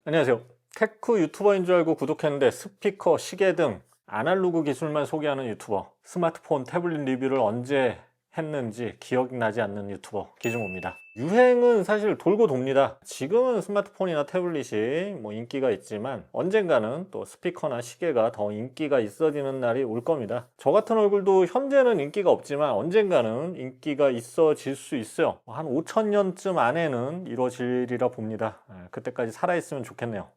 안녕하세요. 테크 유튜버인 줄 알고 구독했는데 스피커, 시계 등 아날로그 기술만 소개하는 유튜버, 스마트폰, 태블릿 리뷰를 언제 했는지 기억나지 않는 유튜버 기중호입니다. 유행은 사실 돌고 돕니다. 지금은 스마트폰이나 태블릿이 인기가 있지만 언젠가는 또 스피커나 시계가 더 인기가 있어지는 날이 올 겁니다. 저 같은 얼굴도 현재는 인기가 없지만 언젠가는 인기가 있어질 수 있어요. 한 5천년쯤 안에는 이루어지리라 봅니다. 그때까지 살아있으면 좋겠네요.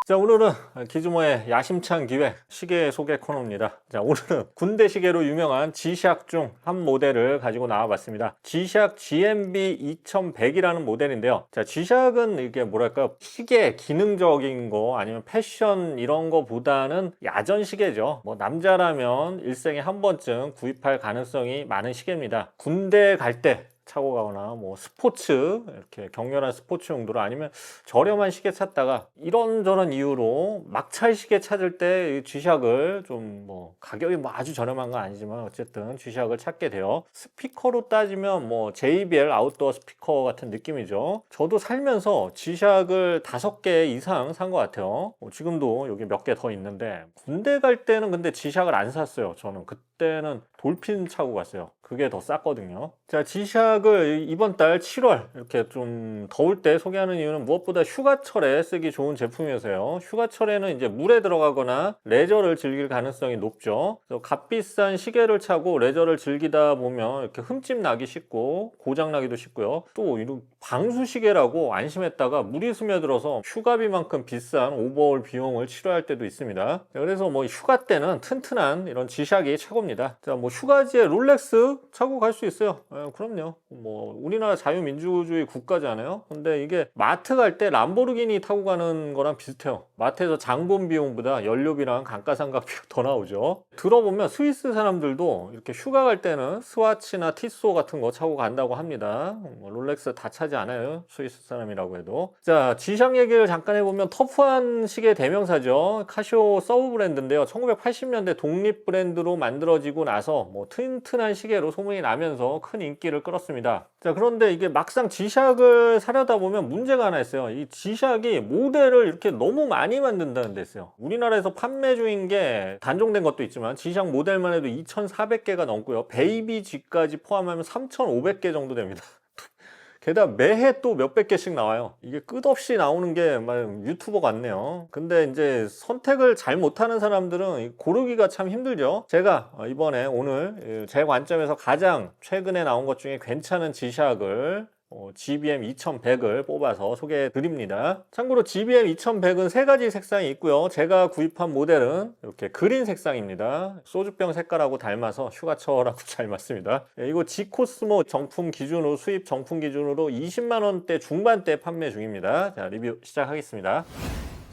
자, 오늘은 기즈모의 야심찬 기획 시계 소개 코너입니다. 자, 오늘은 군대 시계로 유명한 G샥 중 한 모델을 가지고 나와봤습니다. G샥 GMB 2100이라는 모델인데요. 자, G샥은 이게 뭐랄까요? 시계 기능적인 거 아니면 패션 이런 거보다는 야전 시계죠. 남자라면 일생에 한 번쯤 구입할 가능성이 많은 시계입니다. 군대 갈 때 차고 가거나 스포츠 이렇게 격렬한 스포츠 용도로 아니면 저렴한 시계 찾다가 이런저런 이유로 막차 시계 찾을 때 G샥을 좀 가격이 아주 저렴한 건 아니지만 어쨌든 G샥을 찾게 돼요. 스피커로 따지면 JBL 아웃도어 스피커 같은 느낌이죠. 저도 살면서 G샥을 5개 이상 산 것 같아요. 지금도 여기 몇 개 더 있는데 군대 갈 때는 근데 G샥을 안 샀어요. 저는 그때는 돌핀 차고 갔어요. 그게 더 쌌거든요. 자, G샥을 이번 달 7월 이렇게 좀 더울 때 소개하는 이유는 무엇보다 휴가철에 쓰기 좋은 제품이어서요. 휴가철에는 이제 물에 들어가거나 레저를 즐길 가능성이 높죠. 그래서 값비싼 시계를 차고 레저를 즐기다 보면 이렇게 흠집 나기 쉽고 고장 나기도 쉽고요. 또 이런 방수시계라고 안심했다가 물이 스며들어서 휴가비만큼 비싼 오버홀 비용을 치러야 할 때도 있습니다. 그래서 휴가 때는 튼튼한 이런 G샥이 최고입니다. 자, 휴가지에 롤렉스 차고 갈 수 있어요. 그럼요. 우리나라 자유민주주의 국가잖아요. 근데 이게 마트 갈 때 람보르기니 타고 가는 거랑 비슷해요. 마트에서 장본 비용보다 연료비랑 감가상각비가 더 나오죠. 들어보면 스위스 사람들도 이렇게 휴가 갈 때는 스와치나 티소 같은 거 차고 간다고 합니다. 롤렉스 다 차지 않아요. 스위스 사람이라고 해도. 자, G샥 얘기를 잠깐 해보면 터프한 시계 대명사죠. 카시오 서브 브랜드인데요. 1980년대 독립 브랜드로 만들어지고 나서 튼튼한 시계로 소문이 나면서 큰 인기를 끌었습니다. 자, 그런데 이게 막상 G샥을 사려다 보면 문제가 하나 있어요. 이 G샥이 모델을 이렇게 너무 많이 만든다는 데 있어요. 우리나라에서 판매 중인 게 단종된 것도 있지만 G샥 모델만 해도 2,400개가 넘고요. 베이비 G까지 포함하면 3,500개 정도 됩니다. 게다가 매해 또 몇백 개씩 나와요. 이게 끝없이 나오는 게 막 유튜버 같네요. 근데 이제 선택을 잘 못하는 사람들은 고르기가 참 힘들죠. 제가 이번에 오늘 제 관점에서 가장 최근에 나온 것 중에 괜찮은 G샥을 GBM 2100을 뽑아서 소개해 드립니다. 참고로 GBM 2100은 세 가지 색상이 있고요. 제가 구입한 모델은 이렇게 그린 색상입니다. 소주병 색깔하고 닮아서 휴가철하고 잘 맞습니다. 이거 G코스모 정품 기준으로 수입 정품 기준으로 20만 원대 중반대 판매 중입니다. 자, 리뷰 시작하겠습니다.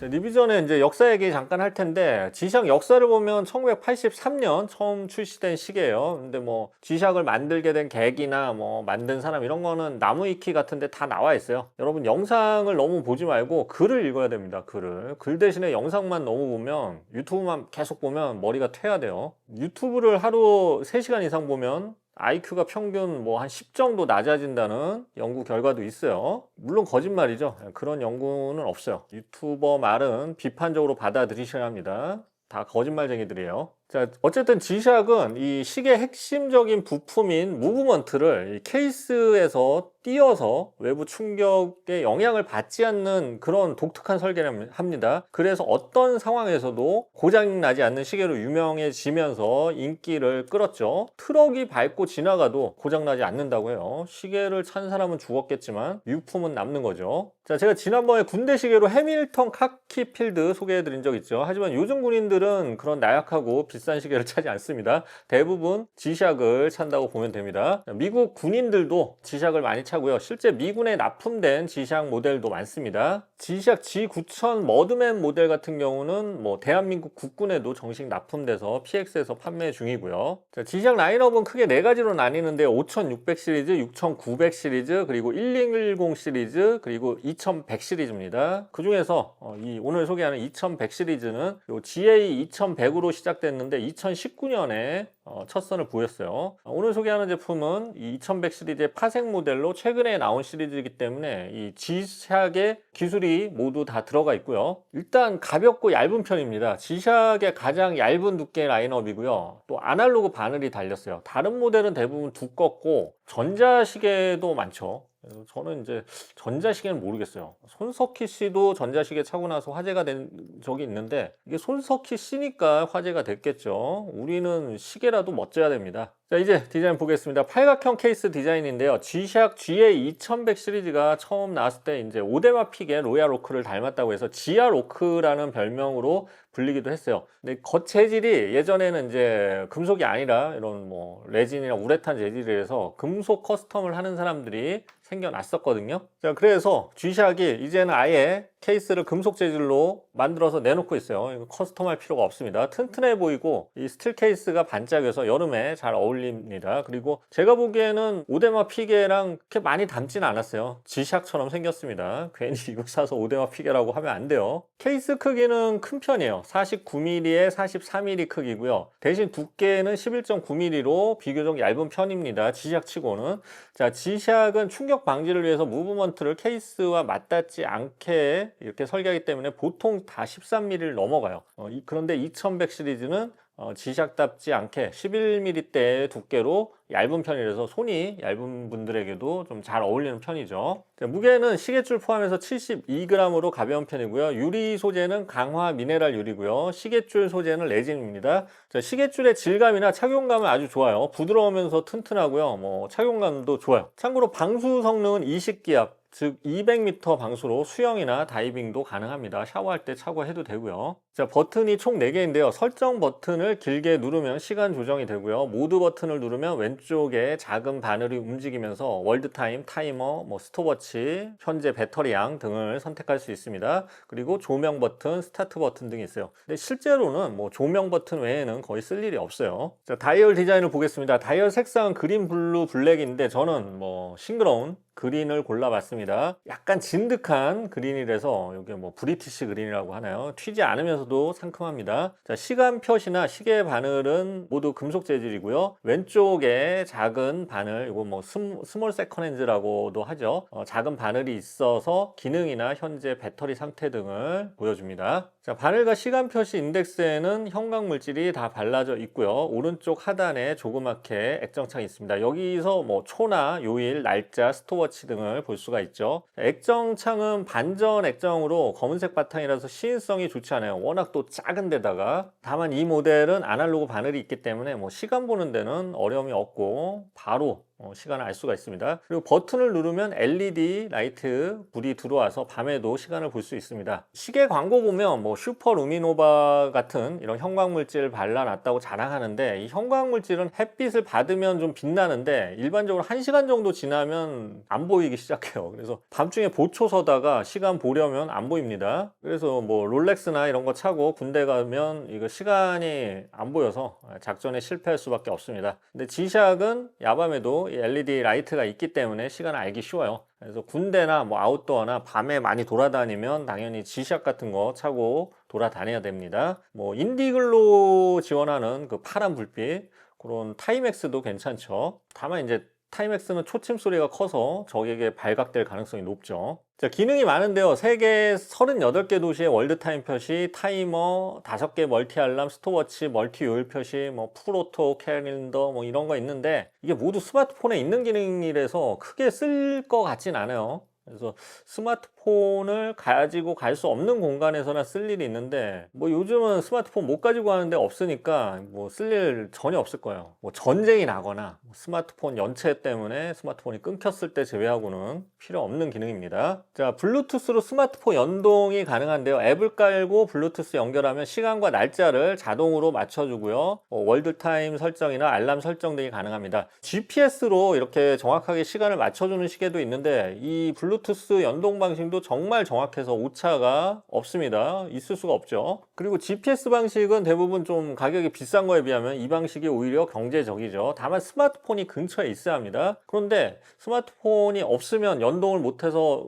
리뷰 전에 이제 역사 얘기 잠깐 할 텐데 G샥 역사를 보면 1983년 처음 출시된 시계예요. 근데 G샥을 만들게 된 계기나 만든 사람 이런 거는 나무위키 같은 데 다 나와 있어요. 여러분 영상을 너무 보지 말고 글을 읽어야 됩니다. 글 대신에 영상만 너무 보면 유튜브만 계속 보면 머리가 퇴화돼요. 유튜브를 하루 3시간 이상 보면 IQ가 평균 한 10 정도 낮아진다는 연구 결과도 있어요. 물론 거짓말이죠. 그런 연구는 없어요. 유튜버 말은 비판적으로 받아들이셔야 합니다. 다 거짓말쟁이들이에요. 자, 어쨌든 G샥은 이 시계 핵심적인 부품인 무브먼트를 이 케이스에서 띄어서 외부 충격에 영향을 받지 않는 그런 독특한 설계를 합니다. 그래서 어떤 상황에서도 고장나지 않는 시계로 유명해지면서 인기를 끌었죠. 트럭이 밟고 지나가도 고장나지 않는다고 해요. 시계를 찬 사람은 죽었겠지만 유품은 남는 거죠. 자, 제가 지난번에 군대 시계로 해밀턴 카키필드 소개해드린 적 있죠. 하지만 요즘 군인들은 그런 나약하고 비싼 시계를 차지 않습니다. 대부분 G샥을 찬다고 보면 됩니다. 미국 군인들도 G샥을 많이 차고요. 실제 미군에 납품된 G샥 모델도 많습니다. G샥 G9000 머드맨 모델 같은 경우는 대한민국 국군에도 정식 납품돼서 PX에서 판매 중이고요. 자, G샥 라인업은 크게 4가지로 나뉘는데 5600 시리즈, 6900 시리즈, 그리고 1110 시리즈, 그리고 2100 시리즈입니다. 그 중에서 오늘 소개하는 2100 시리즈는 GA 2100으로 시작됐는데 했는데 2019년에 첫 선을 보였어요. 오늘 소개하는 제품은 이 2100 시리즈의 파생 모델로 최근에 나온 시리즈이기 때문에 이 G샥의 기술이 모두 다 들어가 있고요. 일단 가볍고 얇은 편입니다. G샥의 가장 얇은 두께의 라인업이고요. 또 아날로그 바늘이 달렸어요. 다른 모델은 대부분 두껍고 전자시계도 많죠. 그래서 저는 이제 전자시계는 모르겠어요. 손석희 씨도 전자시계 차고 나서 화제가 된 적이 있는데 이게 손석희 씨니까 화제가 됐겠죠. 우리는 시계라도 멋져야 됩니다. 자, 이제 디자인 보겠습니다. 팔각형 케이스 디자인인데요. G샥 GA 2100 시리즈가 처음 나왔을 때 이제 오데마 픽의 로얄 오크를 닮았다고 해서 GR 오크라는 별명으로 불리기도 했어요. 근데 겉 재질이 예전에는 이제 금속이 아니라 이런 뭐 레진이나 우레탄 재질이라서 금속 커스텀을 하는 사람들이 생겨났었거든요. 자, 그래서 G샥이 이제는 아예 케이스를 금속 재질로 만들어서 내놓고 있어요. 이거 커스텀할 필요가 없습니다. 튼튼해 보이고 이 스틸 케이스가 반짝여서 여름에 잘 어울립니다. 그리고 제가 보기에는 오데마 피게랑 그렇게 많이 닮진 않았어요. G샥처럼 생겼습니다. 괜히 이거 사서 오데마 피게라고 하면 안 돼요. 케이스 크기는 큰 편이에요. 49mm에 43mm 크기고요. 대신 두께는 11.9mm로 비교적 얇은 편입니다. G샥 치고는. 자, G샥은 충격 방지를 위해서 무브먼트를 케이스와 맞닿지 않게 이렇게 설계하기 때문에 보통 다 13mm를 넘어가요. 그런데 2100 시리즈는 G샥답지 않게 11mm대의 두께로 얇은 편이라서 손이 얇은 분들에게도 좀 잘 어울리는 편이죠. 자, 무게는 시계줄 포함해서 72g으로 가벼운 편이고요. 유리 소재는 강화 미네랄 유리고요. 시계줄 소재는 레진입니다. 자, 시계줄의 질감이나 착용감은 아주 좋아요. 부드러우면서 튼튼하고요. 뭐 착용감도 좋아요. 참고로 방수 성능은 20기압, 즉 200m 방수로 수영이나 다이빙도 가능합니다. 샤워할 때 차고 해도 되고요. 자, 버튼이 총 4개인데요. 설정 버튼을 길게 누르면 시간 조정이 되고요. 모드 버튼을 누르면 왼쪽에 작은 바늘이 움직이면서 월드타임, 타이머, 스톱워치, 현재 배터리 양 등을 선택할 수 있습니다. 그리고 조명 버튼, 스타트 버튼 등이 있어요. 근데 실제로는 조명 버튼 외에는 거의 쓸 일이 없어요. 자, 다이얼 디자인을 보겠습니다. 다이얼 색상은 그린, 블루, 블랙인데 저는 싱그러운 그린을 골라봤습니다. 약간 진득한 그린이라서 이게 브리티시 그린이라고 하나요? 튀지 않으면서도 상큼합니다. 자, 시간 표시나 시계 바늘은 모두 금속 재질이고요. 왼쪽에 작은 바늘, 이거 스몰 세컨핸즈라고도 하죠. 작은 바늘이 있어서 기능이나 현재 배터리 상태 등을 보여줍니다. 자, 바늘과 시간 표시 인덱스에는 형광 물질이 다 발라져 있고요. 오른쪽 하단에 조그맣게 액정창이 있습니다. 여기서 초나 요일, 날짜, 스톱워치 등을 볼 수가 있죠. 액정창은 반전 액정으로 검은색 바탕이라서 시인성이 좋지 않아요. 워낙 또 작은 데다가. 다만 이 모델은 아날로그 바늘이 있기 때문에 시간 보는 데는 어려움이 없고 바로 시간을 알 수가 있습니다. 그리고 버튼을 누르면 LED 라이트 불이 들어와서 밤에도 시간을 볼 수 있습니다. 시계 광고 보면 슈퍼 루미노바 같은 이런 형광물질 발라놨다고 자랑하는데 이 형광물질은 햇빛을 받으면 좀 빛나는데 일반적으로 1시간 정도 지나면 안 보이기 시작해요. 그래서 밤중에 보초 서다가 시간 보려면 안 보입니다. 그래서 롤렉스나 이런 거 차고 군대 가면 이거 시간이 안 보여서 작전에 실패할 수밖에 없습니다. 근데 G샥은 야밤에도 LED 라이트가 있기 때문에 시간을 알기 쉬워요. 그래서 군대나 아웃도어나 밤에 많이 돌아다니면 당연히 G샥 같은 거 차고 돌아다녀야 됩니다. 인디글로 지원하는 그 파란 불빛, 그런 타이맥스도 괜찮죠. 다만 이제 타이맥스는 초침 소리가 커서 적에게 발각될 가능성이 높죠. 자, 기능이 많은데요. 세계 38개 도시의 월드타임 표시, 타이머, 5개 멀티 알람, 스톱워치, 멀티 요일 표시, 풀오토 캘린더 이런 거 있는데 이게 모두 스마트폰에 있는 기능이라서 크게 쓸 것 같진 않아요. 그래서 스마트폰을 가지고 갈 수 없는 공간에서나 쓸 일이 있는데 요즘은 스마트폰 못 가지고 가는데 없으니까 쓸 일 전혀 없을 거예요. 전쟁이 나거나 스마트폰 연체 때문에 스마트폰이 끊겼을 때 제외하고는 필요 없는 기능입니다. 자, 블루투스로 스마트폰 연동이 가능한데요. 앱을 깔고 블루투스 연결하면 시간과 날짜를 자동으로 맞춰주고요. 월드타임 설정이나 알람 설정 등이 가능합니다. GPS로 이렇게 정확하게 시간을 맞춰주는 시계도 있는데 이 블루투스 연동 방식도 정말 정확해서 오차가 없습니다. 있을 수가 없죠. 그리고 GPS 방식은 대부분 좀 가격이 비싼 거에 비하면 이 방식이 오히려 경제적이죠. 다만 스마트폰이 근처에 있어야 합니다. 그런데 스마트폰이 없으면 연동을 못해서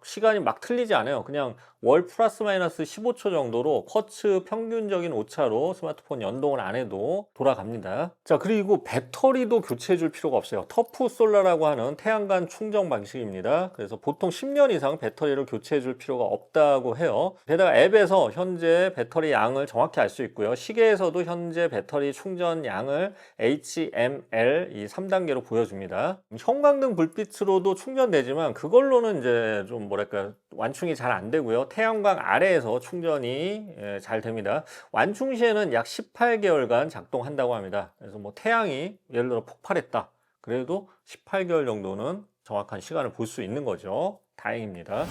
시간이 틀리지 않아요. 그냥 월 플러스 마이너스 15초 정도로 쿼츠 평균적인 오차로 스마트폰 연동을 안 해도 돌아갑니다. 자, 그리고 배터리도 교체해 줄 필요가 없어요. 터프 솔라라고 하는 태양광 충전 방식입니다. 그래서 보통 10년 이상 배터리를 교체해 줄 필요가 없다고 해요. 게다가 앱에서 현재 배터리 양을 정확히 알 수 있고요. 시계에서도 현재 배터리 충전 양을 HML 이 3단계로 보여줍니다. 형광등 불빛으로도 충전되지만 그걸로는 이제 좀 뭐랄까 완충이 잘 안 되고요. 태양광 아래에서 충전이 잘 됩니다. 완충 시에는 약 18개월간 작동한다고 합니다. 그래서 뭐 태양이 예를 들어 폭발했다. 그래도 18개월 정도는 정확한 시간을 볼 수 있는 거죠. 다행입니다.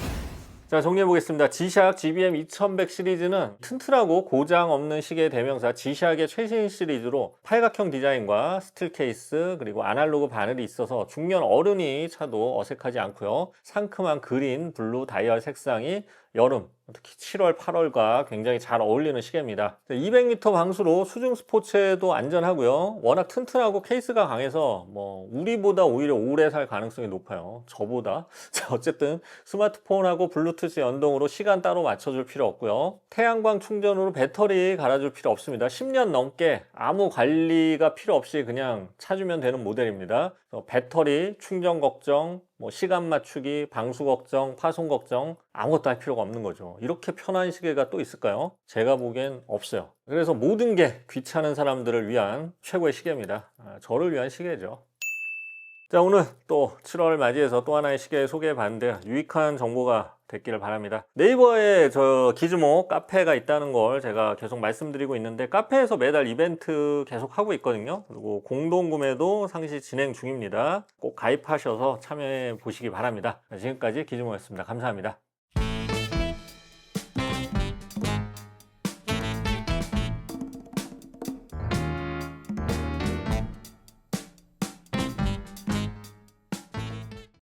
자, 정리해 보겠습니다. G샥 GBM 2100 시리즈는 튼튼하고 고장 없는 시계 대명사 G샥의 최신 시리즈로 팔각형 디자인과 스틸 케이스 그리고 아날로그 바늘이 있어서 중년 어른이 차도 어색하지 않고요. 상큼한 그린, 블루 다이얼 색상이 여름, 특히 7월, 8월과 굉장히 잘 어울리는 시계입니다. 200m 방수로 수중 스포츠에도 안전하고요. 워낙 튼튼하고 케이스가 강해서 뭐 우리보다 오히려 오래 살 가능성이 높아요. 저보다. 자, 어쨌든 스마트폰하고 블루투스 연동으로 시간 따로 맞춰줄 필요 없고요. 태양광 충전으로 배터리 갈아줄 필요 없습니다. 10년 넘게 아무 관리가 필요 없이 그냥 차주면 되는 모델입니다. 배터리, 충전 걱정, 뭐 시간 맞추기, 방수 걱정, 파손 걱정 아무것도 할 필요가 없는 거죠. 이렇게 편한 시계가 또 있을까요? 제가 보기엔 없어요. 그래서 모든 게 귀찮은 사람들을 위한 최고의 시계입니다. 저를 위한 시계죠. 자, 오늘 또 7월 맞이해서 또 하나의 시계 소개해 봤는데요. 유익한 정보가 됐기를 바랍니다. 네이버에 저 기즈모 카페가 있다는 걸 제가 계속 말씀드리고 있는데 카페에서 매달 이벤트 계속 하고 있거든요. 그리고 공동구매도 상시 진행 중입니다. 꼭 가입하셔서 참여해 보시기 바랍니다. 지금까지 기즈모였습니다. 감사합니다.